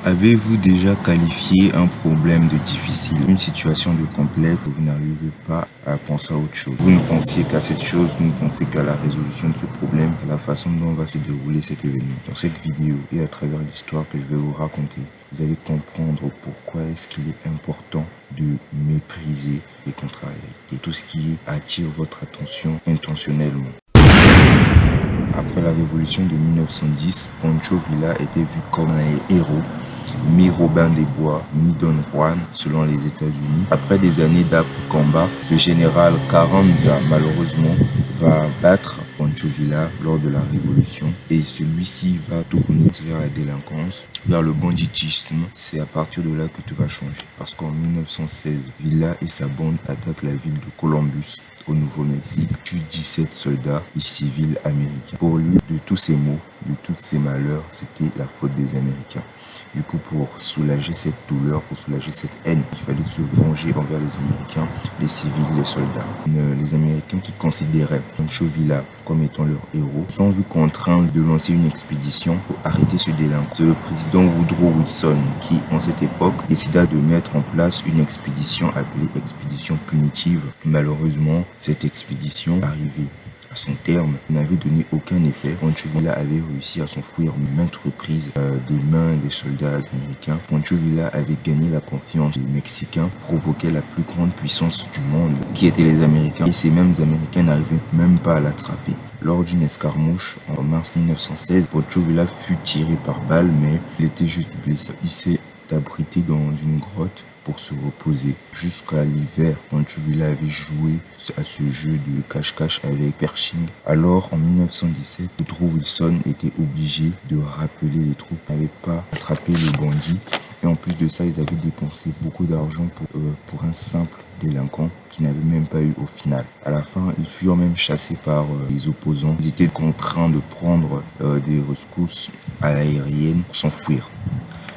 Avez-vous déjà qualifié un problème de difficile, une situation de complexe où vous n'arrivez pas à penser à autre chose? Vous ne pensiez qu'à cette chose, vous ne pensez qu'à la résolution de ce problème, à la façon dont va se dérouler cet événement. Dans cette vidéo et à travers l'histoire que je vais vous raconter, vous allez comprendre pourquoi est-ce qu'il est important de mépriser les contrariétés, tout ce qui attire votre attention intentionnellement. Après la révolution de 1910, Pancho Villa était vu comme un héros, mi-Robin des Bois, mi-Don Juan, selon les États-Unis. Après des années d'âpres combats, le général Carranza, malheureusement, va battre Pancho Villa lors de la révolution et celui-ci va tourner vers la délinquance, vers le banditisme. C'est à partir de là que tout va changer. Parce qu'en 1916, Villa et sa bande attaquent la ville de Columbus au Nouveau-Mexique, tuent 17 soldats et civils américains. Pour lui, de tous ces maux, de tous ces malheurs, c'était la faute des Américains. Du coup, pour soulager cette douleur, pour soulager cette haine, il fallait se venger envers les Américains, les civils, les soldats. Les Américains qui considéraient Pancho Villa comme étant leur héros sont vus contraints de lancer une expédition pour arrêter ce délinquant. C'est le président Woodrow Wilson qui, en cette époque, décida de mettre en place une expédition appelée expédition punitive. Malheureusement, cette expédition arrivée à son terme n'avait donné aucun effet. Pancho Villa avait réussi à s'enfuir maintes reprises des mains des soldats américains. Pancho Villa avait gagné la confiance des Mexicains, provoquait la plus grande puissance du monde, qui étaient les Américains. Et ces mêmes Américains n'arrivaient même pas à l'attraper. Lors d'une escarmouche en mars 1916, Pancho Villa fut tiré par balle, mais il était juste blessé. Il s'est abrité dans une grotte pour se reposer. Jusqu'à l'hiver, Pancho Villa avait joué à ce jeu de cache-cache avec Pershing. Alors, en 1917, Woodrow Wilson était obligé de rappeler les troupes qui n'avaient pas attrapé le bandit. Et en plus de ça, ils avaient dépensé beaucoup d'argent pour un simple délinquant qui n'avait même pas eu au final. À la fin, ils furent même chassés par les opposants. Ils étaient contraints de prendre des rescousses aériennes pour s'enfuir.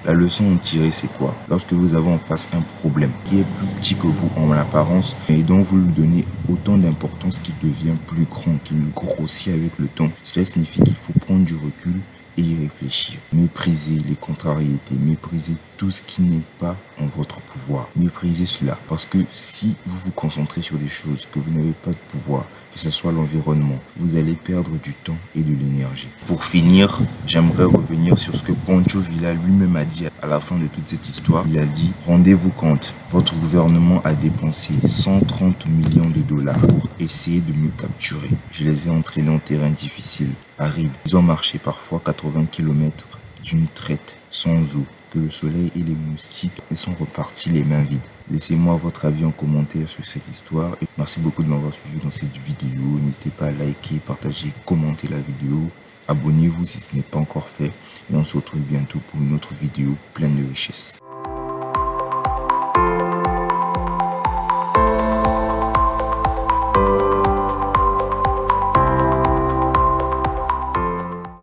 La leçon tirée, c'est quoi? Lorsque vous avez en face un problème qui est plus petit que vous en apparence et dont vous lui donnez autant d'importance qu'il devient plus grand, qu'il grossit avec le temps, cela signifie qu'il faut prendre du recul et y réfléchir. Méprisez les contrariétés, méprisez tout ce qui n'est pas en votre pouvoir. Méprisez cela parce que si vous vous concentrez sur des choses que vous n'avez pas de pouvoir, que ce soit l'environnement, vous allez perdre du temps et de l'énergie. Pour finir, j'aimerais revenir sur ce que Pancho Villa lui-même a dit à la fin de toute cette histoire. Il a dit: rendez-vous compte, votre gouvernement a dépensé 130 millions de dollars pour essayer de me capturer. Je les ai entraînés en terrain difficile, aride. Ils ont marché parfois 80 km d'une traite, sans eau, que le soleil et les moustiques et sont repartis les mains vides. Laissez-moi votre avis en commentaire sur cette histoire et merci beaucoup de m'avoir suivi dans cette vidéo. N'hésitez pas à liker, partager, commenter la vidéo. Abonnez-vous si ce n'est pas encore fait et on se retrouve bientôt pour une autre vidéo pleine de richesses.